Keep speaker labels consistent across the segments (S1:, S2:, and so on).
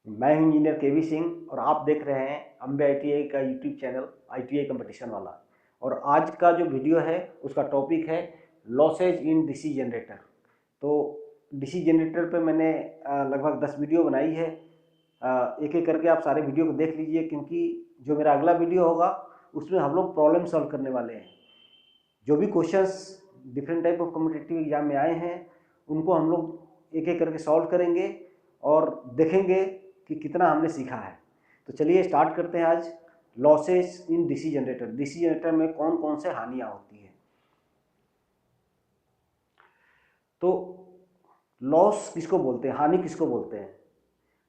S1: मैं हूं इंजीनियर केवी सिंह और आप देख रहे हैं अम्बे आईटीआई का यूट्यूब चैनल आईटीआई कंपटीशन वाला। और आज का जो वीडियो है उसका टॉपिक है लॉसेज इन डीसी जनरेटर। तो डीसी जनरेटर पे मैंने लगभग 10 वीडियो बनाई है। एक एक करके आप सारे वीडियो को देख लीजिए, क्योंकि जो मेरा अगला वीडियो होगा उसमें हम लोग प्रॉब्लम सॉल्व करने वाले हैं। जो भी questions different type of competitive exam में आए हैं उनको हम लोग एक एक करके सॉल्व करेंगे और देखेंगे कि कितना हमने सीखा है। तो चलिए स्टार्ट करते हैं आज losses in DC generator. DC generator में कौन कौन से हानियाँ होती हैं। तो लॉस किसको बोलते हैं, हानि किसको बोलते हैं।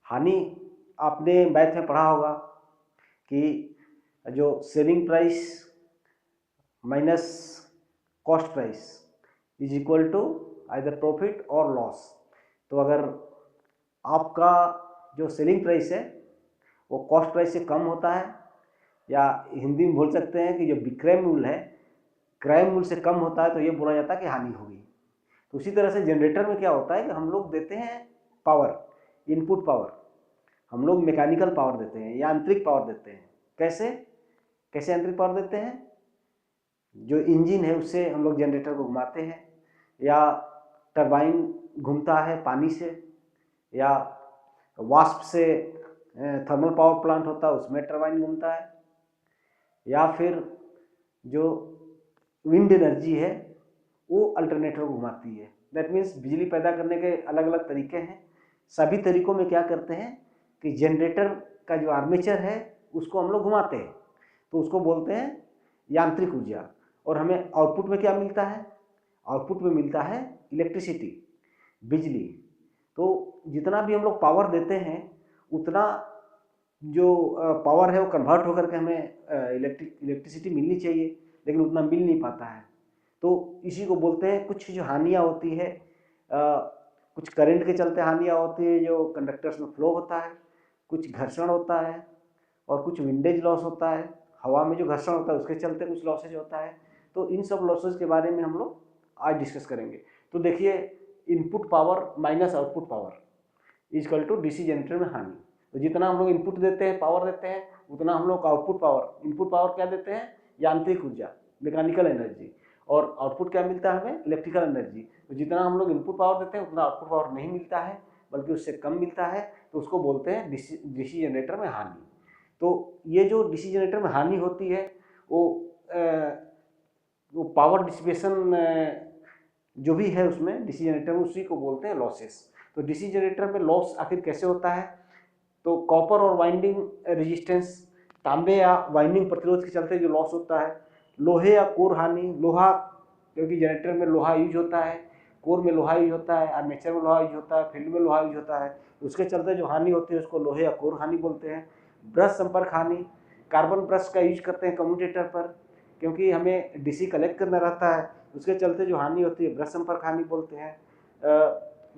S1: हानि आपने मैथ में पढ़ा होगा कि जो selling price minus cost price is equal to either profit और लॉस। तो अगर आपका जो सेलिंग प्राइस है वो कॉस्ट प्राइस से कम होता है, या हिंदी में बोल सकते हैं कि जो विक्रय मूल्य है क्रय मूल्य से कम होता है, तो ये बोला जाता है कि हानि होगी। तो उसी तरह से जनरेटर में क्या होता है कि हम लोग देते हैं पावर, इनपुट पावर। हम लोग मैकेनिकल पावर देते हैं, यांत्रिक पावर देते हैं। कैसे कैसे यांत्रिक पावर देते हैं? जो इंजन है उससे हम लोग जनरेटर को घुमाते हैं, या टरबाइन घूमता है पानी से, या वाष्प से थर्मल पावर प्लांट होता है उसमें टरबाइन घूमता है, या फिर जो विंड एनर्जी है वो अल्टरनेटर को घुमाती है। दैट मीन्स बिजली पैदा करने के अलग अलग तरीके हैं। सभी तरीकों में क्या करते हैं कि जनरेटर का जो आर्मेचर है उसको हम लोग घुमाते हैं, तो उसको बोलते हैं यांत्रिक ऊर्जा। और हमें आउटपुट में क्या मिलता है? आउटपुट में मिलता है इलेक्ट्रिसिटी, बिजली। तो जितना भी हम लोग पावर देते हैं उतना जो पावर है वो कन्वर्ट होकर के हमें इलेक्ट्रिसिटी मिलनी चाहिए, लेकिन उतना मिल नहीं पाता है। तो इसी को बोलते हैं कुछ जो हानियाँ होती है, कुछ करंट के चलते हानियाँ होती है जो कंडक्टर्स में फ्लो होता है, कुछ घर्षण होता है, और कुछ विंडेज लॉस होता है। हवा में जो घर्षण होता है उसके चलते कुछ लॉसेज होता है। तो इन सब लॉसेज के बारे में हम लोग आज डिस्कस करेंगे। तो देखिए, input power minus output power is equal to DC generator में हानि। तो जितना हम लोग इनपुट देते हैं, पावर देते हैं, उतना हम लोग आउटपुट पावर, इनपुट पावर क्या देते हैं? यांत्रिक ऊर्जा, मैकेनिकल एनर्जी। और आउटपुट क्या मिलता है हमें? Electrical energy. तो जितना हम लोग इनपुट पावर देते हैं उतना आउटपुट पावर नहीं मिलता है, बल्कि उससे कम मिलता है। तो उसको बोलते हैं डीसी जनरेटर में हानि। तो ये जो डीसी जनरेटर में हानि होती है वो पावर डिसिपेशन जो भी है उसमें डीसी जनरेटर में, उसी को बोलते हैं लॉसेस। तो डीसी जनरेटर में लॉस आखिर कैसे होता है? तो कॉपर और वाइंडिंग रेजिस्टेंस, तांबे या वाइंडिंग प्रतिरोध के चलते जो लॉस होता है। लोहे या कोर हानि, लोहा, क्योंकि जनरेटर में लोहा यूज होता है, कोर में लोहा यूज होता है, आर्मेचर में लोहा यूज होता है, फील्ड में लोहा यूज होता है, उसके चलते जो हानि होती है उसको लोहे या कोर हानि बोलते हैं। ब्रश संपर्क हानि, कार्बन ब्रश का यूज करते हैं कम्यूटेटर पर, क्योंकि हमें डीसी कलेक्ट करना रहता है, उसके चलते जो हानि होती है ब्रश संपर्क हानि बोलते हैं।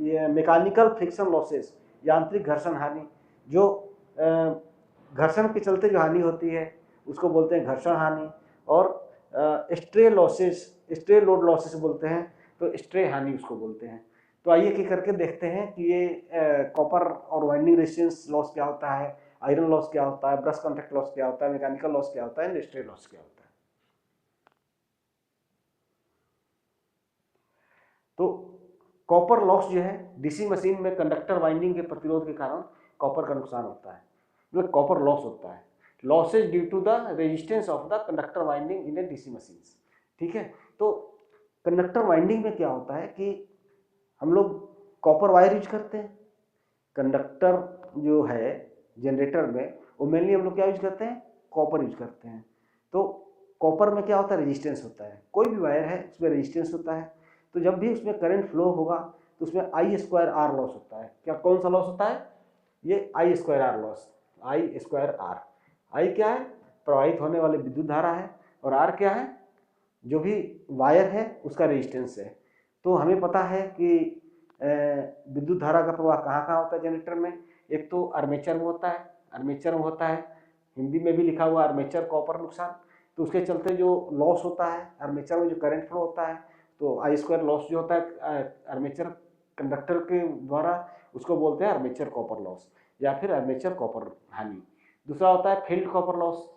S1: ये मैकेनिकल फ्रिक्शन लॉसेस, यांत्रिक घर्षण हानि, जो घर्षण के चलते जो हानि होती है उसको बोलते हैं घर्षण हानि। और stray losses, stray load losses बोलते हैं, तो स्ट्रे हानि उसको बोलते हैं। तो आइए कि करके देखते हैं कि ये कॉपर और वाइंडिंग रेजिस्टेंस लॉस क्या होता है, आयरन लॉस क्या होता है, ब्रश कॉन्टैक्ट लॉस क्या होता है, मैकेनिकल लॉस क्या होता है, स्ट्रे लॉस क्या होता है। तो कॉपर लॉस जो है, डीसी मशीन में कंडक्टर वाइंडिंग के प्रतिरोध के कारण कॉपर का नुकसान होता है, मतलब कॉपर लॉस होता है। Losses due to the resistance of the conductor winding in a DC machine. ठीक है। तो कंडक्टर वाइंडिंग में क्या होता है कि हम लोग कॉपर वायर यूज करते हैं। कंडक्टर जो है जनरेटर में वो मेनली हम लोग क्या यूज करते हैं? कॉपर यूज करते हैं। तो कॉपर में क्या होता है? रेजिस्टेंस होता है। कोई भी वायर है उसमें रेजिस्टेंस होता है। तो जब भी उसमें करंट फ्लो होगा तो उसमें आई स्क्वायर आर लॉस होता है। क्या, कौन सा लॉस होता है? ये I square R loss. I square R, I क्या है? प्रवाहित होने वाली विद्युत धारा है, और आर क्या है? जो भी वायर है उसका रेजिस्टेंस है। तो हमें पता है कि विद्युत धारा का प्रवाह कहाँ कहाँ होता है जनरेटर में? एक तो आर्मेचर में होता है, आर्मेचर में होता है, हिंदी में भी लिखा हुआ आर्मेचर कॉपर नुकसान। तो उसके चलते जो लॉस होता है आर्मेचर में, जो करंट फ्लो होता है, तो आई स्क्वायर लॉस जो होता है आर्मेचर कंडक्टर के द्वारा, उसको बोलते हैं आर्मेचर कॉपर लॉस या फिर आर्मेचर कॉपर हानि। दूसरा होता है फील्ड कॉपर लॉस।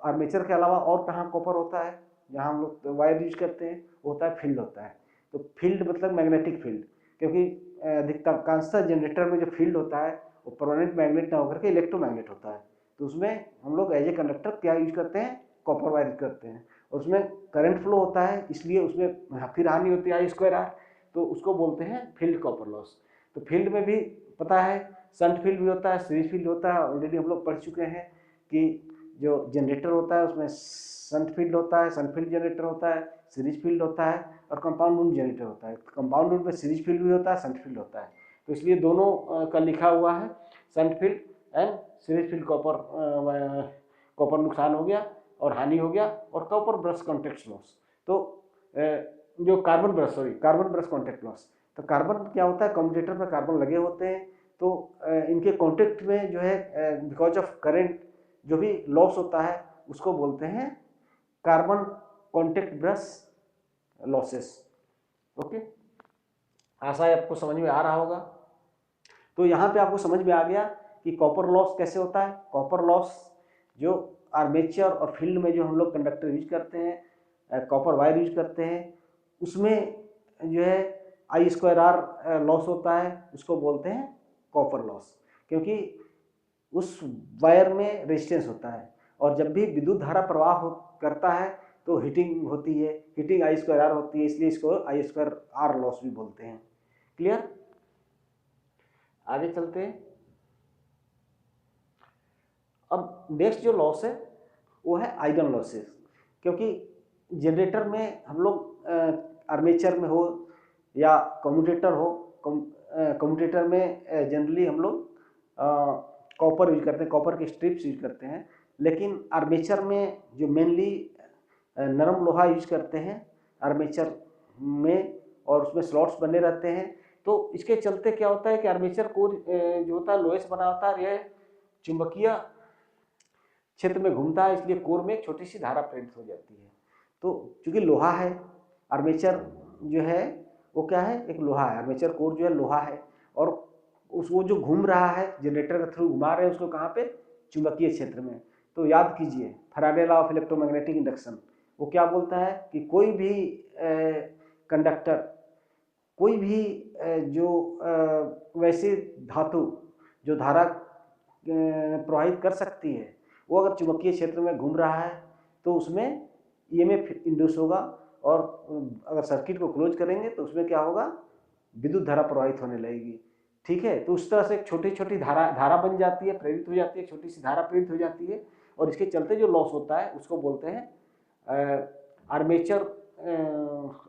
S1: आर्मेचर के अलावा और कहाँ कॉपर होता है, जहाँ हम लोग वायर यूज करते हैं, वो होता है फील्ड होता है। तो फील्ड मतलब मैग्नेटिक फील्ड, क्योंकि अधिकांशतः जनरेटर में जो फील्ड होता है वो परमानेंट मैग्नेट ना होकर के इलेक्ट्रोमैग्नेट होता है। तो उसमें हम लोग एज ए कंडक्टर क्या यूज करते हैं, कॉपर वायर यूज करते हैं, और उसमें करंट फ्लो होता है, इसलिए उसमें फिर हानि होती है I²R, तो उसको बोलते हैं फील्ड कॉपर लॉस। तो फील्ड में भी पता है शंट फील्ड भी होता है, सीरीज फील्ड होता है। ऑलरेडी हम लोग पढ़ चुके हैं कि जो जनरेटर होता है उसमें शंट फील्ड होता है, शंट फील्ड जनरेटर होता है, सीरीज फील्ड होता है और कंपाउंड वुंड जनरेटर होता है। कंपाउंड वुंड में सीरीज फील्ड भी होता है, शंट फील्ड होता है। तो इसलिए दोनों का लिखा हुआ है shunt field and series field copper नुकसान हो गया और हानि हो गया, और कॉपर ब्रश कॉन्टैक्ट लॉस। तो जो कार्बन ब्रश कॉन्टैक्ट लॉस, तो कार्बन क्या होता है, कम्यूटेटर पर कार्बन लगे होते हैं, तो इनके कॉन्टैक्ट में जो है बिकॉज ऑफ करंट जो भी लॉस होता है उसको बोलते हैं carbon contact brush losses. Okay, आशा है आपको समझ में आ रहा होगा। तो यहाँ पे आपको समझ में आ गया कि कॉपर लॉस कैसे होता है। कॉपर लॉस जो आर्मेचर और फील्ड में जो हम लोग कंडक्टर यूज करते हैं, कॉपर वायर यूज करते हैं, उसमें जो है I²R लॉस होता है, उसको बोलते हैं कॉपर लॉस, क्योंकि उस वायर में रेजिस्टेंस होता है, और जब भी विद्युत धारा प्रवाह करता है तो हीटिंग होती है, हीटिंग I²R होती है, इसलिए इसको I²R लॉस भी बोलते हैं। क्लियर? आगे चलते हैं। अब नेक्स्ट जो लॉस है वो है आयरन लॉसेस, क्योंकि जनरेटर में हम लोग आर्मेचर में हो या कम्यूटेटर हो, कम्यूटेटर में जनरली हम लोग कॉपर यूज करते हैं, कॉपर के स्ट्रिप्स यूज करते हैं, लेकिन आर्मेचर में जो मेनली नरम लोहा यूज करते हैं आर्मेचर में, और उसमें स्लॉट्स बने रहते हैं। तो इसके चलते क्या होता है कि आर्मेचर कोर जो होता है लोहे से बना होता है, यह चुंबकीय क्षेत्र में घूमता है, इसलिए कोर में एक छोटी सी धारा प्रेरित हो जाती है। तो चूंकि लोहा है, आर्मेचर जो है वो क्या है, एक लोहा है, आर्मेचर कोर जो है लोहा है, और वो जो घूम रहा है जनरेटर के थ्रू घुमा रहे हैं उसको कहाँ पे, चुंबकीय क्षेत्र में। तो याद कीजिए Faraday law of electromagnetic induction, वो क्या बोलता है कि कोई भी कंडक्टर, कोई भी जो वैसे धातु जो धारा प्रवाहित कर सकती है, वो अगर चुंबकीय क्षेत्र में घूम रहा है तो उसमें EMF इंड्यूस होगा, और अगर सर्किट को क्लोज करेंगे तो उसमें क्या होगा, विद्युत धारा प्रवाहित होने लगेगी। ठीक है, तो उस तरह से छोटी छोटी धारा बन जाती है, प्रेरित हो जाती है, छोटी सी धारा प्रेरित हो जाती है, और इसके चलते जो लॉस होता है उसको बोलते हैं आर्मेचर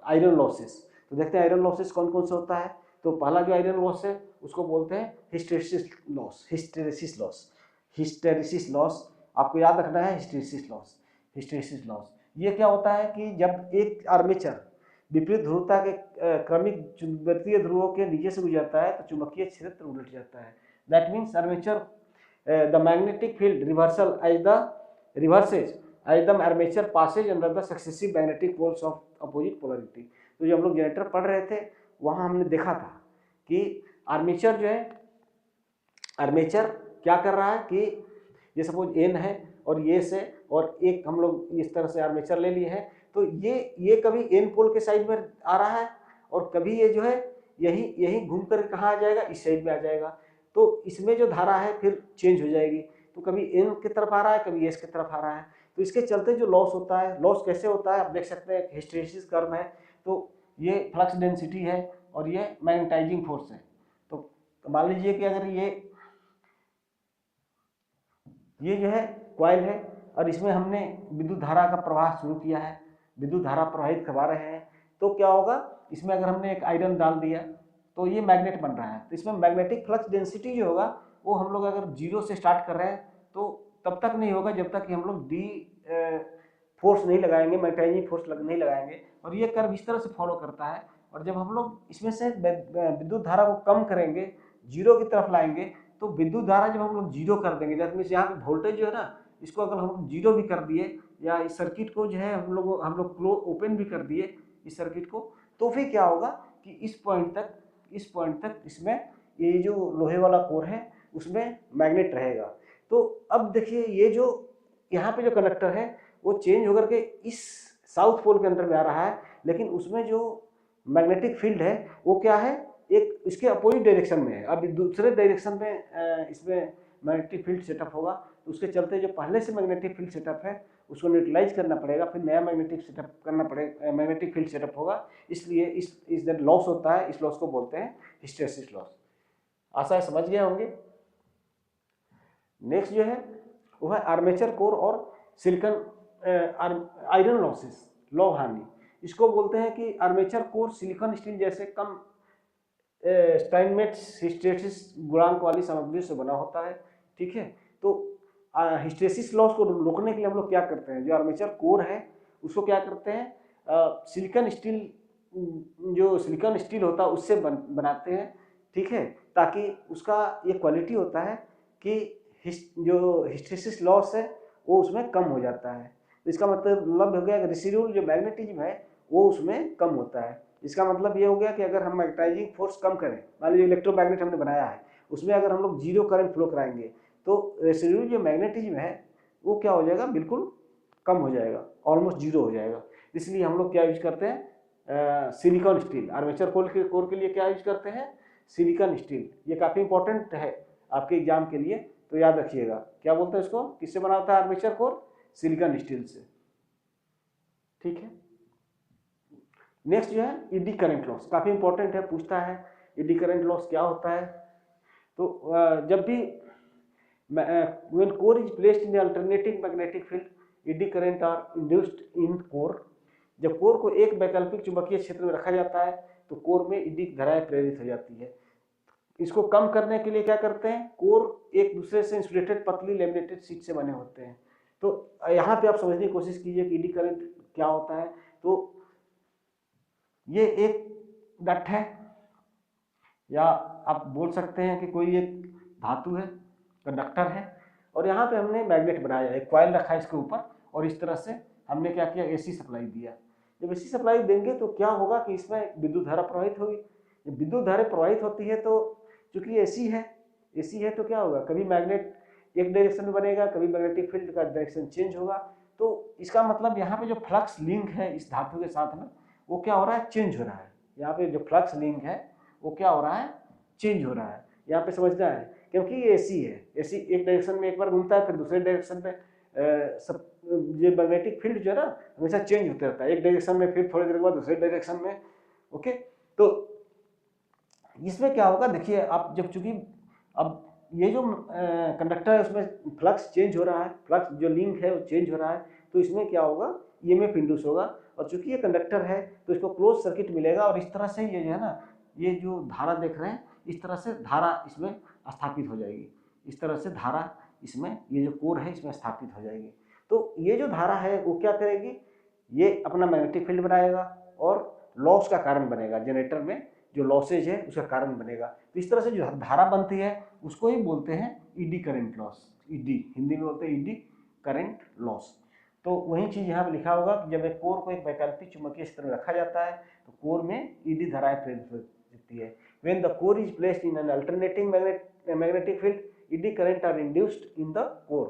S1: आयरन लॉसेस। तो देखते हैं आयरन लॉसेस कौन कौन सा होता है। तो पहला जो आयरन लॉस है उसको बोलते हैं हिस्टेरेसिस लॉस। हिस्टेरेसिस लॉस आपको याद रखना है, हिस्टेरेसिस लॉस ये क्या होता है कि जब एक आर्मेचर विपरीत ध्रुवता के क्रमिक चुंबकीय ध्रुवों के नीचे से गुजरता है तो चुंबकीय क्षेत्र उलट जाता है। That means armature the magnetic field reverses as the armature passes under the successive magnetic poles of opposite polarity. तो जब हम लोग जनरेटर पढ़ रहे थे वहाँ हमने देखा था कि आर्मेचर जो है, आर्मेचर क्या कर रहा है कि ये सपोज एन है और ये से, और एक हम लोग इस तरह से आर्मेचर ले लिए हैं, तो ये कभी एन पोल के साइड में आ रहा है और कभी ये जो है यही घूम कर कहाँ आ जाएगा, इस साइड में आ जाएगा। तो इसमें जो धारा है फिर चेंज हो जाएगी, तो कभी एन की तरफ आ रहा है, कभी एस की तरफ आ रहा है। तो इसके चलते जो लॉस होता है, लॉस कैसे होता है आप देख सकते हैं, हिस्टेरेसिस कर्व है, तो ये फ्लक्स डेंसिटी है और ये मैग्नेटाइजिंग फोर्स है। तो मान लीजिए कि अगर ये जो है कॉइल है और इसमें हमने विद्युत धारा का प्रवाह शुरू किया है, विद्युत धारा प्रवाहित करवा रहे हैं, तो क्या होगा, इसमें अगर हमने एक आयरन डाल दिया तो ये मैग्नेट बन रहा है। तो इसमें मैग्नेटिक फ्लक्स डेंसिटी जो होगा वो हम लोग अगर 0 से स्टार्ट कर रहे हैं तो तब तक नहीं होगा जब तक कि हम लोग डी फोर्स नहीं लगाएंगे, मैग्नेटाइजिंग फोर्स नहीं लगाएंगे, और ये कर्व इस तरह से फॉलो करता है। और जब हम लोग इसमें से विद्युत धारा को कम करेंगे, 0 की तरफ लाएंगे, तो विद्युत धारा जब हम लोग 0 कर देंगे, दैट मीन्स यहाँ पे वोल्टेज जो है ना, इसको अगर हम 0 भी कर दिए या इस सर्किट को जो है हम लोग क्लोज ओपन भी कर दिए इस सर्किट को, तो फिर क्या होगा कि इस पॉइंट तक इसमें ये जो लोहे वाला कोर है उसमें मैग्नेट रहेगा। तो अब देखिए ये जो यहाँ पे जो कंडक्टर है वो चेंज होकर के इस साउथ पोल के अंदर में आ रहा है, लेकिन उसमें जो मैग्नेटिक फील्ड है वो क्या है, एक इसके अपोजिट डायरेक्शन में है। अब दूसरे डायरेक्शन में इसमें मैग्नेटिक फील्ड सेटअप होगा, तो उसके चलते जो पहले से मैग्नेटिक फील्ड सेटअप है उसको न्यूट्रलाइज करना पड़ेगा, फिर नया मैग्नेटिक सेटअप करना पड़ेगा, मैग्नेटिक फील्ड सेटअप होगा। इसलिए इस लॉस होता है, इस लॉस को बोलते हैं हिस्टैरिसीस लॉस। आशा है समझ गए होंगे। नेक्स्ट जो है वो है आर्मेचर कोर और सिलिकॉन आयरन लॉसेस, लौह हानि। इसको बोलते हैं कि आर्मेचर कोर सिलिकॉन स्टील जैसे कम स्टाइनमेट्स हिस्टैरिसीस गुणांक वाली सामग्री से बना होता है। ठीक है, तो हिस्टैरिसीस लॉस को रोकने के लिए हम लोग क्या करते हैं, जो आर्मेचर कोर है उसको क्या करते हैं, सिलिकॉन स्टील, जो सिलिकॉन स्टील होता है उससे बनाते हैं। ठीक है, ताकि उसका ये क्वालिटी होता है कि जो हिस्टैरिसीस लॉस है वो उसमें कम हो जाता है। तो इसका मतलब हो गया कि रेसिडुअल जो मैग्नेटिज्म है वो उसमें कम होता है। इसका मतलब ये हो गया कि अगर हम मैग्नेटाइजिंग फोर्स कम करें, मान लीजिए इलेक्ट्रोमैग्नेट हमने बनाया है, उसमें अगर हम लोग जीरो करंट फ्लो कराएंगे तो रेसिडुअल जो मैग्नेटिज्म है वो क्या हो जाएगा, बिल्कुल कम हो जाएगा, ऑलमोस्ट जीरो हो जाएगा। इसलिए हम लोग क्या यूज करते हैं, सिलिकॉन स्टील। आर्मेचर कोर के लिए क्या यूज करते हैं, सिलिकॉन स्टील। ये काफ़ी इंपॉर्टेंट है आपके एग्जाम के लिए, तो याद रखिएगा। क्या बोलते हैं इसको, किससे बना होता है आर्मेचर कोर, सिलिकॉन स्टील से। ठीक है, नेक्स्ट जो है ईडी करंट लॉस, काफ़ी इंपॉर्टेंट है, पूछता है ईडी करंट लॉस क्या होता है। तो जब भी when core is placed in the alternating magnetic field, eddy current are induced in core। जब कोर को एक वैकल्पिक चुंबकीय क्षेत्र में रखा जाता है तो कोर में ईडी धाराएं प्रेरित हो जाती है। इसको कम करने के लिए क्या करते हैं, कोर एक दूसरे से इंसुलेटेड पतली लेमिनेटेड शीट से बने होते हैं। तो यहाँ पे आप समझने की कोशिश कीजिए कि ईडी करंट क्या होता है। तो ये एक डक्ट है, या आप बोल सकते हैं कि कोई एक धातु है, कंडक्टर है, और यहाँ पे हमने मैग्नेट बनाया है, कॉइल रखा है इसके ऊपर, और इस तरह से हमने क्या किया, एसी सप्लाई दिया। जब एसी सप्लाई देंगे तो क्या होगा कि इसमें विद्युत धारा प्रवाहित होगी। जब विद्युत धारा प्रवाहित होती है तो चूंकि एसी है तो क्या होगा, कभी मैग्नेट एक डायरेक्शन में बनेगा, कभी मैग्नेटिक फील्ड का डायरेक्शन चेंज होगा। तो इसका मतलब यहाँ पे जो फ्लक्स लिंक है इस धातु के साथ में वो क्या हो रहा है, चेंज हो रहा है। यहाँ पे जो फ्लक्स लिंक है वो क्या हो रहा है, चेंज हो रहा है। यहाँ पे समझना है, क्योंकि ये एसी है, एसी एक डायरेक्शन में एक बार घूमता है, फिर दूसरे डायरेक्शन में सब ये मैग्नेटिक फील्ड जो है ना हमेशा चेंज होते रहता है, एक डायरेक्शन में फिर थोड़ी देर के बाद दूसरे डायरेक्शन में। ओके, तो इसमें क्या होगा, देखिए आप जब चूंकि अब ये जो कंडक्टर है उसमें फ्लक्स चेंज हो रहा है, फ्लक्स जो लिंक है वो चेंज हो रहा है, तो इसमें क्या होगा, ईएमएफ इंड्यूस होगा। और चूंकि ये कंडक्टर है तो इसको क्लोज सर्किट मिलेगा, और इस तरह से ये जो है ना, ये जो धारा देख रहे हैं इस तरह से धारा इसमें स्थापित हो जाएगी। इस तरह से धारा इसमें, ये जो कोर है इसमें स्थापित हो जाएगी। तो ये जो धारा है वो क्या करेगी, ये अपना मैग्नेटिक फील्ड बनाएगा और लॉस का कारण बनेगा, जनरेटर में जो लॉसेज है उसका कारण बनेगा। तो इस तरह से जो धारा बनती है उसको ही बोलते हैं eddy current loss. ED Hindi में बोलते हैं ईडी करंट लॉस। तो वही चीज़ यहाँ पे लिखा होगा कि जब एक कोर को एक वैकल्पिक चुंबकीय क्षेत्र में रखा जाता है तो कोर में ईडी धाराएं प्रेरित होती है। When the core is placed in an alternating magnetic field, eddy current are induced in the core।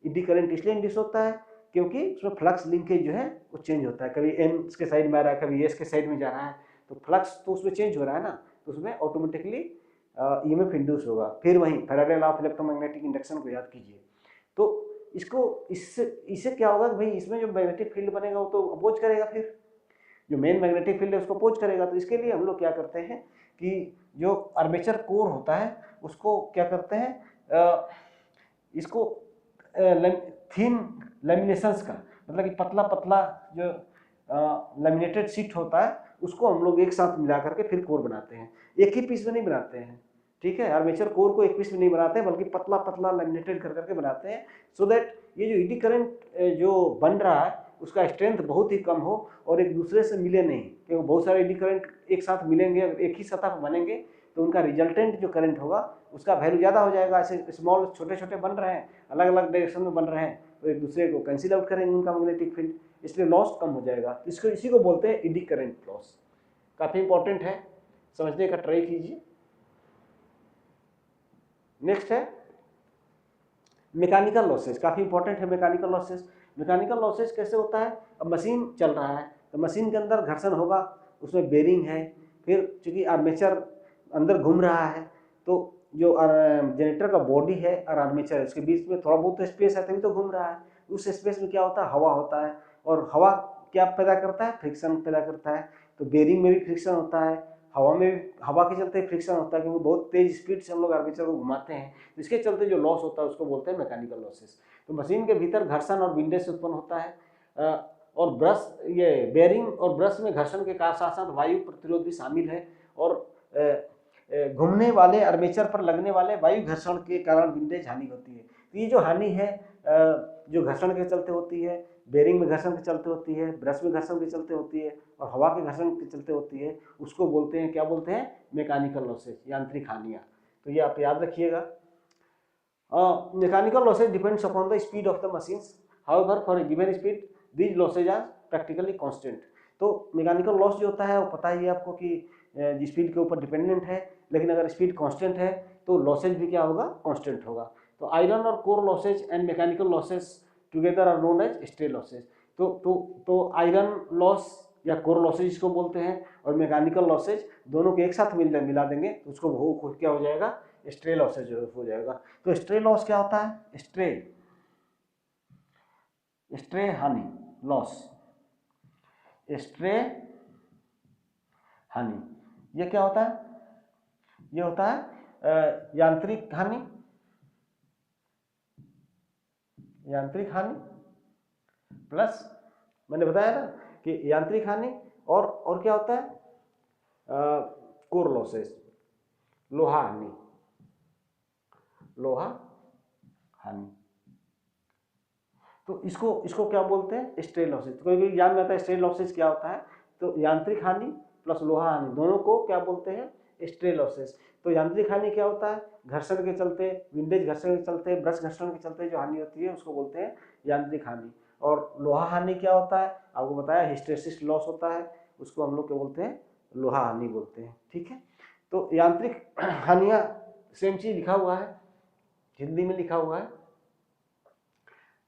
S1: eddy current इसलिए इंड्यूस होता है क्योंकि उसमें फ्लक्स लिंकेज जो है वो चेंज होता है, कभी एन के साइड में आ रहा है, कभी एस के साइड में जा रहा है, तो फ्लक्स तो उसमें चेंज हो रहा है ना, तो उसमें ऑटोमेटिकली ईएमएफ इंड्यूस होगा। फिर वहीं Faraday law of electromagnetic induction को याद कीजिए। तो इससे क्या होगा कि भाई इसमें जो मैग्नेटिक फील्ड बनेगा वो तो अपोज करेगा, फिर जो मेन मैग्नेटिक फील्ड है उसको अपोज करेगा। तो इसके लिए हम लोग क्या करते हैं कि जो आर्मेचर कोर होता है उसको क्या करते हैं, इसको थिन लैमिनेशंस का मतलब कि पतला पतला जो लैमिनेटेड शीट होता है उसको हम लोग एक साथ मिला करके फिर कोर बनाते हैं, एक ही पीस में नहीं बनाते हैं। ठीक है, आर्मेचर कोर को एक पीस में नहीं बनाते हैं बल्कि पतला पतला लैमिनेटेड कर करके बनाते हैं, सो दैट ये जो ईडी करंट जो बन रहा है उसका स्ट्रेंथ बहुत ही कम हो और एक दूसरे से मिले नहीं, क्योंकि बहुत सारे ईडी करंट एक साथ मिलेंगे, एक ही सतह पर बनेंगे तो उनका रिजल्टेंट जो करंट होगा उसका वैल्यू ज़्यादा हो जाएगा। ऐसे स्मॉल छोटे छोटे बन रहे हैं, अलग अलग डायरेक्शन में बन रहे हैं, तो एक दूसरे को कैंसिल आउट करेंगे उनका मैग्नेटिक फील्ड, इसलिए लॉस कम हो जाएगा। इसी को बोलते हैं ईडी करंट लॉस। काफ़ी इंपॉर्टेंट है, समझने का ट्राई कीजिए। नेक्स्ट है मैकेनिकल लॉसेज, काफ़ी इंपॉर्टेंट है मैकेनिकल लॉसेज। मैकेनिकल लॉसेज कैसे होता है, अब मशीन चल रहा है तो मशीन के अंदर घर्षण होगा, उसमें बेरिंग है, फिर चूंकि आर्मेचर अंदर घूम रहा है तो जो जनरेटर का बॉडी है और आर्मेचर है उसके बीच में थोड़ा बहुत स्पेस है तभी तो घूम रहा है। उस स्पेस में क्या होता है, हवा होता है, और हवा क्या पैदा करता है, फ्रिक्शन पैदा करता है। तो बेरिंग में भी फ्रिक्शन होता है, हवा में भी, हवा के चलते फ्रिक्शन होता है क्योंकि बहुत तेज स्पीड से हम लोग आर्मेचर को घुमाते हैं, इसके चलते जो लॉस होता है उसको बोलते हैं मैकेनिकल लॉसेस। तो मशीन के भीतर घर्षण और विंडेज से उत्पन्न होता है, और ब्रश, ये बेरिंग और ब्रश में घर्षण के साथ साथ वायु प्रतिरोध भी शामिल है, और घूमने वाले आर्मेचर पर लगने वाले वायु घर्षण के कारण विंडेज हानि होती है। तो ये जो हानि है जो घर्षण के चलते होती है, बेरिंग में घर्षण के चलते होती है, ब्रश में घर्षण के चलते होती है, और हवा के घर्षण के चलते होती है, उसको बोलते हैं, क्या बोलते हैं, मैकेनिकल लॉसेज, यांत्रिक हानियाँ। तो ये आप याद रखिएगा। Mechanical losses depends upon the speed of the machines, however for a given speed these losses are practically constant. तो मैकेनिकल लॉस जो होता है वो पता ही है आपको कि स्पीड के ऊपर डिपेंडेंट है, लेकिन अगर स्पीड कांस्टेंट है तो लॉसेज भी क्या होगा, कांस्टेंट होगा। तो आयरन और core losses and mechanical losses together are known as stray losses. तो आयरन लॉस या कोर लॉसेज इसको बोलते हैं, और मैकेनिकल लॉसेज दोनों को एक साथ मिला देंगे तो उसको वो क्या हो जाएगा, स्ट्रे लॉसेज हो जाएगा। तो स्ट्रे लॉस क्या होता है, स्ट्रे हानि, लॉस, स्ट्रे हानि, ये क्या होता है, ये होता है यांत्रिक हानि, यांत्रिक हानि प्लस, मैंने बताया ना कि यांत्रिक हानि, और क्या होता है, कोर लॉसेस, लोहा हानि, लोहा हानि। तो इसको क्या बोलते हैं, स्ट्रे लॉसेज। तो कोई याद में आता है स्ट्रे लॉसेज क्या होता है, तो यांत्रिक हानि प्लस लोहा हानि दोनों को क्या बोलते हैं, स्ट्रे लॉसेज। तो यांत्रिक हानि क्या होता है, घर्षण के चलते, विंडेज घर्षण के चलते, ब्रश घर्षण के चलते जो हानि होती है उसको बोलते हैं यांत्रिक हानि। और लोहा हानि क्या होता है, आपको बताया हिस्टेरेसिस लॉस होता है, उसको हम लोग क्या बोलते हैं, लोहा हानि बोलते हैं। ठीक है, तो यांत्रिक हानियाँ सेम चीज लिखा हुआ है, हिंदी में लिखा हुआ है।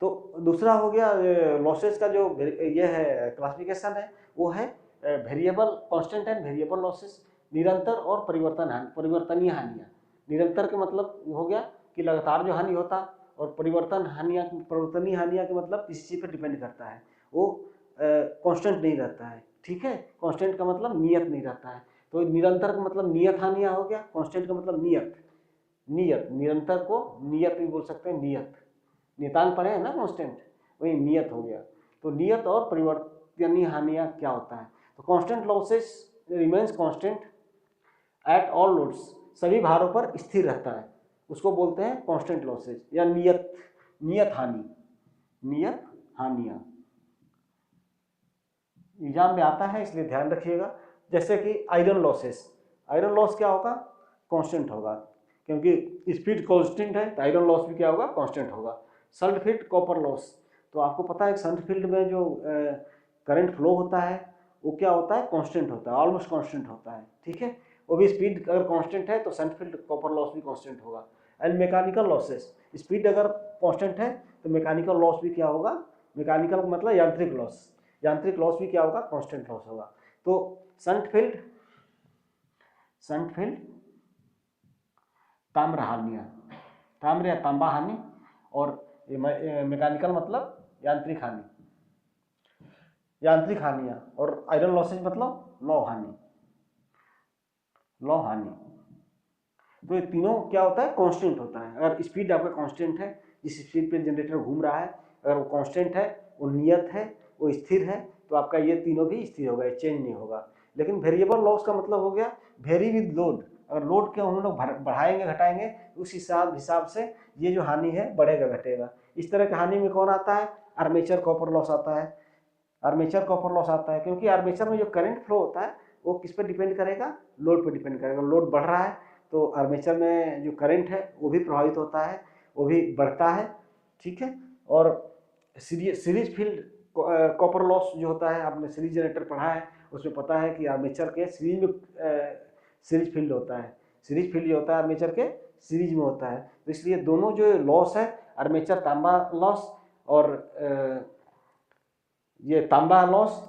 S1: तो दूसरा हो गया लॉसेस का जो ये है क्लासिफिकेशन है, वो है variable constant and variable losses, निरंतर और परिवर्तनीय हानियाँ। निरंतर के मतलब हो गया कि लगातार जो हानि होता, और परिवर्तनीय हानियाँ के मतलब किसी चीज़ पर डिपेंड करता है, वो कांस्टेंट नहीं रहता है। ठीक है, कांस्टेंट का मतलब नियत नहीं रहता है। तो निरंतर का मतलब नियत हानियाँ हो गया, कांस्टेंट का मतलब नियत, निरंतर को नियत भी बोल सकते हैं, नियतांक पढ़े हैं ना कांस्टेंट, वही नियत हो गया। तो नियत और परिवर्तनीय हानियाँ क्या होता है, तो constant losses remains constant at all loads, सभी भारों पर स्थिर रहता है, उसको बोलते हैं कांस्टेंट लॉसेज या नियत हानियाँ। एग्जाम में आता है इसलिए ध्यान रखिएगा। जैसे कि आयरन लॉस क्या होगा, कांस्टेंट होगा, क्योंकि स्पीड कांस्टेंट है तो आयरन लॉस भी क्या होगा, कांस्टेंट होगा। शंट फील्ड कॉपर लॉस, तो आपको पता है शंट फील्ड में जो करंट फ्लो होता है वो क्या होता है, कांस्टेंट होता है, ऑलमोस्ट कांस्टेंट होता है। ठीक है, वो भी स्पीड अगर कांस्टेंट है तो शंट फील्ड कॉपर लॉस भी कांस्टेंट होगा। एंड मैकेनिकल लॉसेस, स्पीड अगर कांस्टेंट है तो मैकेनिकल लॉस भी क्या होगा, मैकेनिकल मतलब यांत्रिक लॉस भी क्या होगा, कांस्टेंट लॉस होगा। तो शंट फील्ड ताम्र या तांबा हानि, और मैकेनिकल मतलब यांत्रिक हानियाँ, और आयरन लॉसेज मतलब लौ हानि। तो ये तीनों क्या होता है, कांस्टेंट होता है। अगर स्पीड आपका कांस्टेंट है, जिस स्पीड पे जनरेटर घूम रहा है, अगर वो कांस्टेंट है, वो नियत है, वो स्थिर है, तो आपका ये तीनों भी स्थिर होगा, चेंज नहीं होगा। लेकिन वेरिएबल लॉस का मतलब हो गया वेरी विद लोड, अगर लोड के हम लोग बढ़ाएंगे घटाएंगे उस हिसाब से ये जो हानि है बढ़ेगा घटेगा। इस तरह की हानि में कौन आता है, आर्मेचर कॉपर लॉस आता है। क्योंकि आर्मेचर में जो करंट फ्लो होता है वो किस पर डिपेंड करेगा, लोड पर डिपेंड करेगा। लोड बढ़ रहा है तो आर्मेचर में जो करंट है वो भी प्रभावित होता है, वो भी बढ़ता है। ठीक है, और सीरीज फील्ड कॉपर लॉस जो होता है, आपने सीरीज जनरेटर पढ़ा है, उसमें पता है कि आर्मेचर के सीरीज फील्ड होता है, सीरीज फील्ड जो होता है आर्मेचर के सीरीज में होता है। तो इसलिए दोनों जो लॉस है, आर्मेचर तांबा लॉस और ये तांबा लॉस,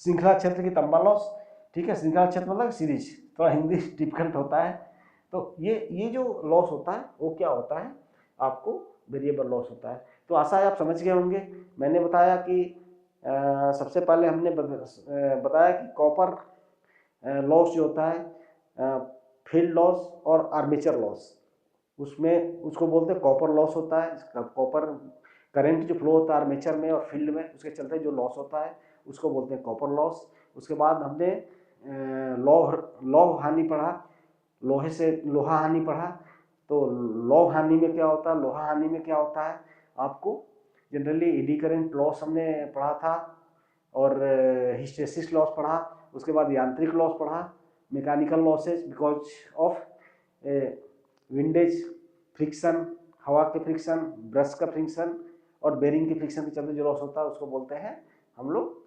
S1: श्रृंखला क्षेत्र की तांबा लॉस, ठीक है, श्रृंखला क्षेत्र मतलब सीरीज, थोड़ा हिंदी डिफिकल्ट होता है। तो ये जो लॉस होता है वो क्या होता है, आपको वेरिएबल लॉस होता है। तो आशा है आप समझ गए होंगे। मैंने बताया कि सबसे पहले हमने बताया कि कॉपर लॉस जो होता है, फील्ड लॉस और आर्मेचर लॉस, उसमें उसको बोलते हैं कॉपर लॉस होता है। कॉपर करंट जो फ्लो होता है आर्मेचर में और फील्ड में, उसके चलते जो लॉस होता है उसको बोलते हैं कॉपर लॉस। उसके बाद हमने लौह हानि पढ़ा, लोहे से लोहा हानि पढ़ा। तो लौह हानि में क्या होता है, लोहा हानि में क्या होता है, आपको जनरली एडी करंट लॉस हमने पढ़ा था और हिस्टेरिसिस लॉस पढ़ा। उसके बाद यांत्रिक लॉस पढ़ा, mechanical losses because of windage, friction, हवा के फ्रिक्शन, ब्रश का फ्रिक्शन और बेरिंग के फ्रिक्शन के चलते जो लॉस होता है उसको बोलते हैं हम लोग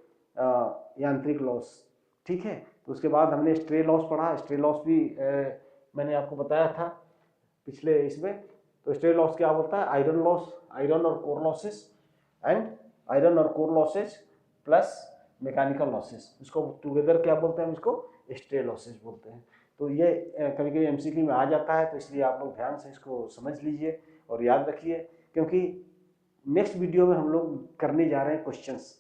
S1: यांत्रिक लॉस, ठीक है। तो उसके बाद हमने स्ट्रे लॉस पढ़ा। स्ट्रे लॉस भी मैंने आपको बताया था पिछले इसमें। तो स्ट्रे लॉस क्या बोलता है, आयरन लॉस, आयरन और कोर लॉसेस एंड आयरन और core losses plus mechanical losses, इसको टुगेदर क्या बोलते हैं, इसको स्ट्रे लॉसेस बोलते हैं। तो ये कभी कभी एमसीक्यू में आ जाता है, तो इसलिए आप लोग ध्यान से इसको समझ लीजिए और याद रखिए, क्योंकि नेक्स्ट वीडियो में हम लोग करने जा रहे हैं क्वेश्चंस।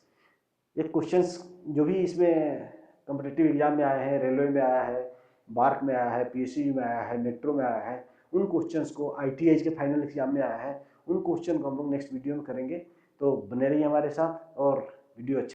S1: ये क्वेश्चंस जो भी इसमें कॉम्पिटिटिव एग्जाम में आए हैं, रेलवे में आया है, बार्क में आया है, पीएसयू में आया है, मेट्रो में आया है, उन क्वेश्चंस को आईटीआई के फाइनल एग्जाम में आया है, उन क्वेश्चन को हम लोग नेक्स्ट वीडियो में करेंगे। तो बने रहिए हमारे साथ और वीडियो अच्छा